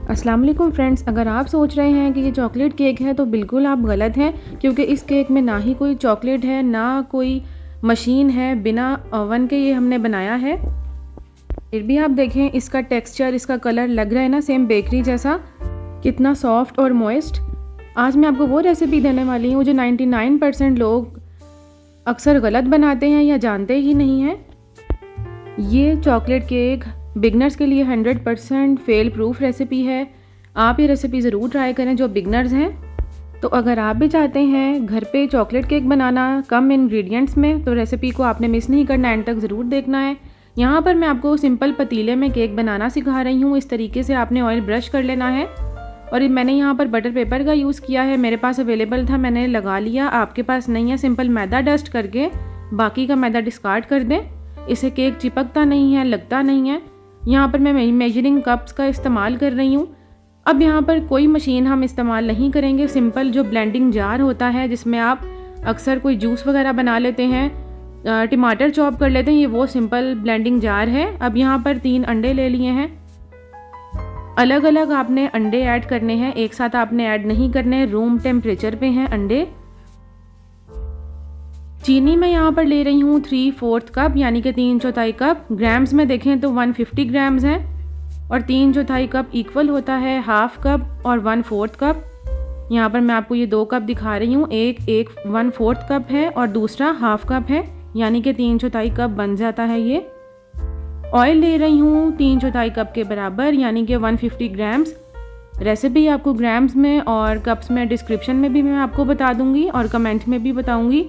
अस्सलाम वालेकुम फ्रेंड्स, अगर आप सोच रहे हैं कि ये चॉकलेट केक है तो बिल्कुल आप गलत हैं, क्योंकि इस केक में ना ही कोई चॉकलेट है ना कोई मशीन है, बिना ओवन के ये हमने बनाया है। फिर भी आप देखें इसका टेक्सचर, इसका कलर लग रहा है ना सेम बेकरी जैसा, कितना सॉफ्ट और मॉइस्ट। आज मैं आपको वो रेसिपी देने वाली हूँ जो 99% लोग अक्सर गलत बनाते हैं या जानते ही नहीं हैं। ये चॉकलेट केक बिगनर्स के लिए 100% फेल प्रूफ रेसिपी है। आप ये रेसिपी ज़रूर ट्राई करें जो बिगनर्स हैं। तो अगर आप भी चाहते हैं घर पे चॉकलेट केक बनाना कम इंग्रेडिएंट्स में, तो रेसिपी को आपने मिस नहीं करना, एंड तक ज़रूर देखना है। यहाँ पर मैं आपको सिंपल पतीले में केक बनाना सिखा रही हूँ। इस तरीके से आपने ऑयल ब्रश कर लेना है, और मैंने यहाँ पर बटर पेपर का यूज़ किया है, मेरे पास अवेलेबल था, मैंने लगा लिया। आपके पास नहीं है, सिंपल मैदा डस्ट करके बाकी का मैदा डिस्कार्ड कर दें। इसे केक चिपकता नहीं है, लगता नहीं है। यहाँ पर मैं मेजरिंग कप्स का इस्तेमाल कर रही हूँ। अब यहाँ पर कोई मशीन हम इस्तेमाल नहीं करेंगे, सिंपल जो ब्लेंडिंग जार होता है जिसमें आप अक्सर कोई जूस वगैरह बना लेते हैं, टमाटर चॉप कर लेते हैं, ये वो सिंपल ब्लेंडिंग जार है। अब यहाँ पर 3 अंडे ले लिए हैं। अलग अलग आपने अंडे ऐड करने हैं, एक साथ आपने ऐड नहीं करने, रूम टेम्परेचर पे हैं अंडे। चीनी मैं यहाँ पर ले रही हूँ 3/4 कप, यानी कि 3/4 कप। ग्राम्स में देखें तो 150 ग्राम्स हैं, और 3/4 कप इक्वल होता है हाफ कप और 1/4 कप। यहाँ पर मैं आपको ये 2 कप दिखा रही हूँ, एक 1/4 कप है और दूसरा हाफ कप है, यानी कि 3/4 कप बन जाता है ये। ऑयल ले रही हूँ 3/4 कप के बराबर, यानी कि 150 ग्राम्स। रेसिपी आपको ग्राम्स में और कप्स में डिस्क्रिप्शन में भी मैं आपको बता दूँगी और कमेंट में भी बताऊँगी।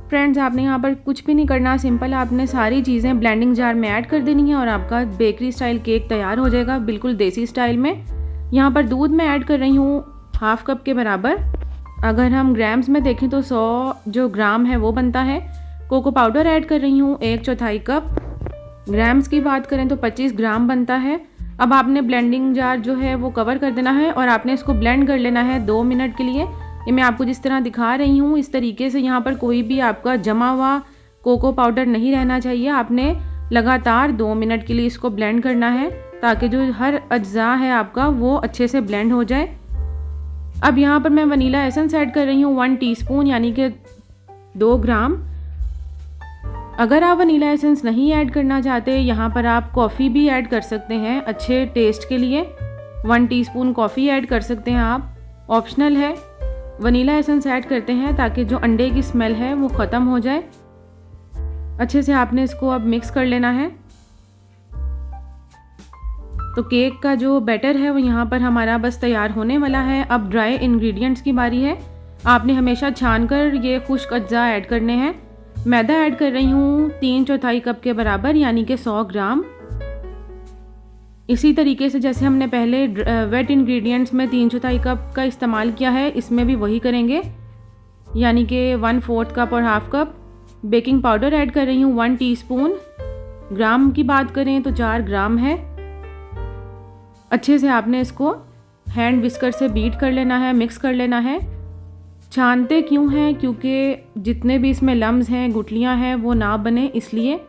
फ्रेंड्स, आपने यहाँ पर कुछ भी नहीं करना, सिंपल आपने सारी चीज़ें ब्लेंडिंग जार में ऐड कर देनी है और आपका बेकरी स्टाइल केक तैयार हो जाएगा, बिल्कुल देसी स्टाइल में। यहाँ पर दूध मैं ऐड कर रही हूँ हाफ कप के बराबर। अगर हम ग्राम्स में देखें तो 100 जो ग्राम है वो बनता है। कोको पाउडर ऐड कर रही हूँ 1/4 कप। ग्राम्स की बात करें तो 25 ग्राम बनता है। अब आपने ब्लेंडिंग जार जो है वो कवर कर देना है और आपने इसको ब्लेंड कर लेना है 2 मिनट के लिए। ये मैं आपको जिस तरह दिखा रही हूँ इस तरीके से। यहाँ पर कोई भी आपका जमा हुआ कोको पाउडर नहीं रहना चाहिए। आपने लगातार 2 मिनट के लिए इसको ब्लेंड करना है, ताकि जो हर अज्जा है आपका वो अच्छे से ब्लेंड हो जाए। अब यहाँ पर मैं वनीला एसेंस ऐड कर रही हूँ 1 टीस्पून, यानी कि 2 ग्राम। अगर आप वनीला एसेंस नहीं ऐड करना चाहते, यहाँ पर आप कॉफ़ी भी ऐड कर सकते हैं अच्छे टेस्ट के लिए। 1 टीस्पून कॉफ़ी ऐड कर सकते हैं आप, ऑप्शनल है। वनीला एसेंस ऐड करते हैं ताकि जो अंडे की स्मेल है वो ख़त्म हो जाए। अच्छे से आपने इसको अब मिक्स कर लेना है। तो केक का जो बैटर है वो यहाँ पर हमारा बस तैयार होने वाला है। अब ड्राई इंग्रेडिएंट्स की बारी है। आपने हमेशा छान कर ये खुश्क अज्जा ऐड करने हैं। मैदा ऐड कर रही हूँ 3/4 कप के बराबर, यानी कि 100 ग्राम। इसी तरीके से जैसे हमने पहले वेट इंग्रेडिएंट्स में 3/4 कप का इस्तेमाल किया है, इसमें भी वही करेंगे, यानी कि 1/4 कप और half cup. Baking powder add कर रही हूँ 1 टीस्पून। ग्राम की बात करें तो 4 ग्राम है। अच्छे से आपने इसको हैंड विस्कर से बीट कर लेना है, मिक्स कर लेना है। छानते क्यों हैं? क्योंकि जितने भी इसमें लम्स हैं, गुठलियाँ हैं, वो ना बने, इसलिए।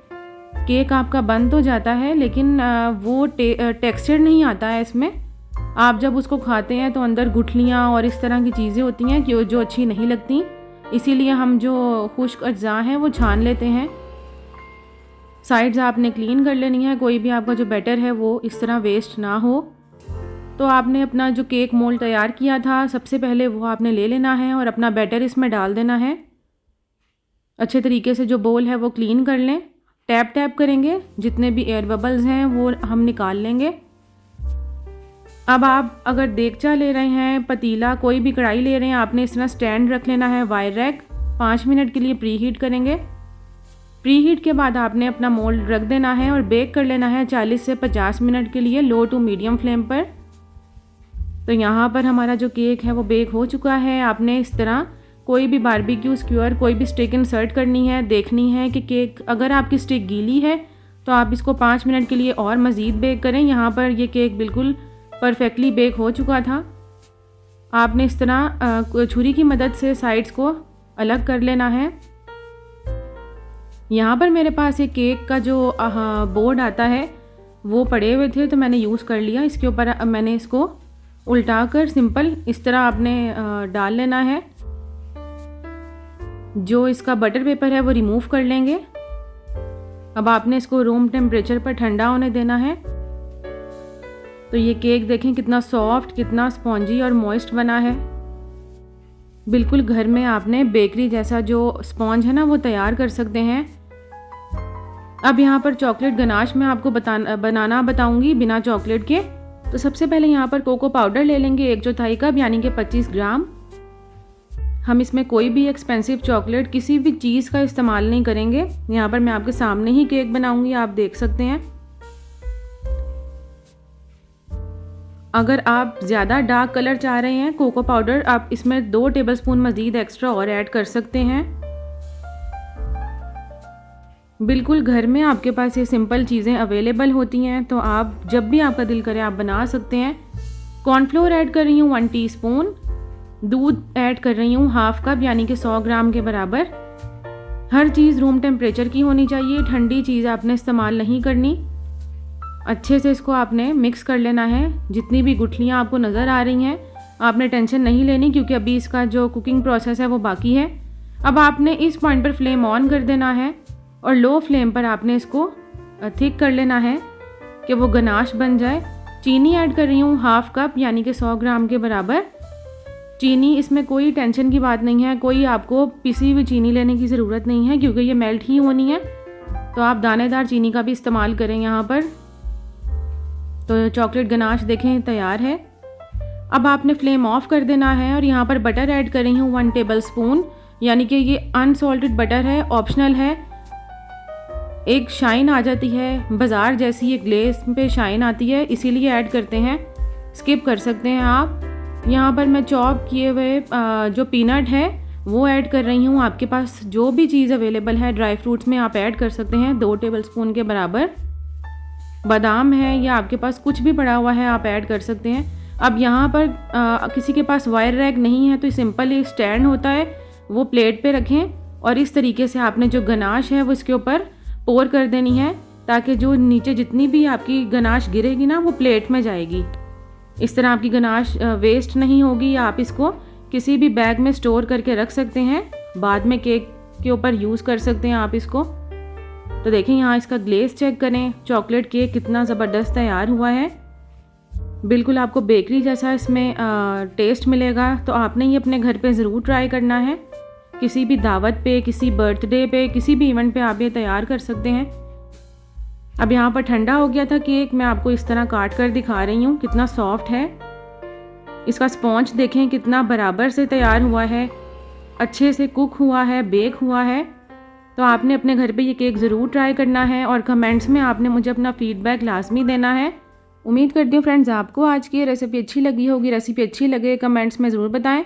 केक आपका बन तो जाता है लेकिन वो टेक्सचर नहीं आता है इसमें। आप जब उसको खाते हैं तो अंदर गुठलियाँ और इस तरह की चीज़ें होती हैं कि जो अच्छी नहीं लगती, इसीलिए हम जो खुश्क अज्जा हैं वो छान लेते हैं। साइड्स आपने क्लीन कर लेनी है, कोई भी आपका जो बैटर है वो इस तरह वेस्ट ना हो। तो आपने अपना जो केक मोल्ड तैयार किया था सबसे पहले वो आपने ले लेना है और अपना बैटर इसमें डाल देना है। अच्छे तरीके से जो बोल है वो क्लीन कर लें। टैप टैप करेंगे, जितने भी एयर बबल्स हैं वो हम निकाल लेंगे। अब आप अगर देगचा ले रहे हैं, पतीला, कोई भी कढ़ाई ले रहे हैं, आपने इस तरह स्टैंड रख लेना है, वायर रैक। 5 मिनट के लिए प्री हीट करेंगे। प्री हीट के बाद आपने अपना मोल्ड रख देना है और बेक कर लेना है 40 से 50 मिनट के लिए, लो टू मीडियम फ्लेम पर। तो यहाँ पर हमारा जो केक है वो बेक हो चुका है। आपने इस तरह कोई भी बारबेक्यू स्क्यूअर, कोई भी स्टिक इंसर्ट करनी है, देखनी है कि केक, अगर आपकी स्टिक गीली है तो आप इसको 5 मिनट के लिए और मज़ीद बेक करें। यहाँ पर ये केक बिल्कुल परफेक्टली बेक हो चुका था। आपने इस तरह छुरी की मदद से साइड्स को अलग कर लेना है। यहाँ पर मेरे पास एक केक का जो बोर्ड आता है वो पड़े हुए थे तो मैंने यूज़ कर लिया। इसके ऊपर अब मैंने इसको उल्टा कर सिंपल इस तरह आपने डाल लेना है। जो इसका बटर पेपर है वो रिमूव कर लेंगे। अब आपने इसको रूम टेम्परेचर पर ठंडा होने देना है। तो ये केक देखें कितना सॉफ्ट, कितना स्पॉन्जी और मॉइस्ट बना है। बिल्कुल घर में आपने बेकरी जैसा जो स्पॉन्ज है ना वो तैयार कर सकते हैं। अब यहाँ पर चॉकलेट गनाश मैं आपको बनाना बताऊंगी बिना चॉकलेट के। तो सबसे पहले यहाँ पर कोको पाउडर ले लेंगे 1/4 कप यानी कि 25 ग्राम। हम इसमें कोई भी एक्सपेंसिव चॉकलेट किसी भी चीज़ का इस्तेमाल नहीं करेंगे। यहाँ पर मैं आपके सामने ही केक बनाऊंगी, आप देख सकते हैं। अगर आप ज़्यादा डार्क कलर चाह रहे हैं कोको पाउडर, आप इसमें 2 टेबलस्पून मज़ीद एक्स्ट्रा और ऐड कर सकते हैं। बिल्कुल घर में आपके पास ये सिंपल चीज़ें अवेलेबल होती हैं, तो आप जब भी आपका दिल करे आप बना सकते हैं। कॉर्नफ्लोर ऐड कर रही हूँ 1 टीस्पून। दूध ऐड कर रही हूँ 1/2 कप यानी कि 100 ग्राम के बराबर। हर चीज़ रूम टेम्परेचर की होनी चाहिए, ठंडी चीज़ आपने इस्तेमाल नहीं करनी। अच्छे से इसको आपने मिक्स कर लेना है। जितनी भी गुठलियाँ आपको नज़र आ रही हैं आपने टेंशन नहीं लेनी, क्योंकि अभी इसका जो कुकिंग प्रोसेस है वो बाकी है। अब आपने इस पॉइंट पर फ्लेम ऑन कर देना है और लो फ्लेम पर आपने इसको थिक कर लेना है कि वो गनाश बन जाए। चीनी ऐड कर रही हूँ 1/2 कप यानी कि 100 ग्राम के बराबर। चीनी, इसमें कोई टेंशन की बात नहीं है, कोई आपको पिसी हुई चीनी लेने की ज़रूरत नहीं है क्योंकि ये मेल्ट ही होनी है। तो आप दानेदार चीनी का भी इस्तेमाल करें यहाँ पर। तो चॉकलेट गनाश देखें तैयार है। अब आपने फ्लेम ऑफ कर देना है और यहाँ पर बटर ऐड कर रही हूँ 1 टेबल स्पून, यानी कि ये अनसॉल्टेड बटर है, ऑप्शनल है। एक शाइन आ जाती है बाज़ार जैसी, ये ग्लेस पे शाइन आती है, इसीलिए ऐड करते हैं, स्किप कर सकते हैं आप। यहाँ पर मैं चॉप किए हुए जो पीनट है वो ऐड कर रही हूँ। आपके पास जो भी चीज़ अवेलेबल है ड्राई फ्रूट्स में आप ऐड कर सकते हैं, 2 टेबल स्पून के बराबर। बादाम है या आपके पास कुछ भी पड़ा हुआ है आप ऐड कर सकते हैं। अब यहाँ पर किसी के पास वायर रैक नहीं है तो सिंपल एक स्टैंड होता है, वो प्लेट पे रखें और इस तरीके से आपने जो गनाश है वो इसके ऊपर पोर कर देनी है, ताकि जो नीचे जितनी भी आपकी गनाश गिरेगी ना वो प्लेट में जाएगी। इस तरह आपकी गनाश वेस्ट नहीं होगी। आप इसको किसी भी बैग में स्टोर करके रख सकते हैं, बाद में केक के ऊपर यूज़ कर सकते हैं आप इसको। तो देखें यहाँ इसका ग्लेस चेक करें, चॉकलेट केक कितना ज़बरदस्त तैयार हुआ है। बिल्कुल आपको बेकरी जैसा इसमें टेस्ट मिलेगा। तो आपने ये अपने घर पे ज़रूर ट्राई करना है। किसी भी दावत पे, किसी बर्थडे पे, किसी भी इवेंट पे आप ये तैयार कर सकते हैं। अब यहाँ पर ठंडा हो गया था केक, मैं आपको इस तरह काट कर दिखा रही हूँ कितना सॉफ्ट है। इसका स्पॉन्ज देखें कितना बराबर से तैयार हुआ है, अच्छे से कुक हुआ है, बेक हुआ है। तो आपने अपने घर पे ये केक ज़रूर ट्राई करना है और कमेंट्स में आपने मुझे अपना फ़ीडबैक लाजमी देना है। उम्मीद करती हूँ फ्रेंड्स आपको आज की रेसिपी अच्छी लगी होगी। रेसिपी अच्छी लगे कमेंट्स में ज़रूर बताएं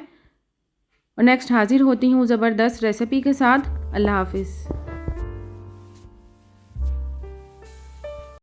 और नेक्स्ट हाजिर होती हूँ ज़बरदस्त रेसिपी के साथ। अल्लाह हाफिज़।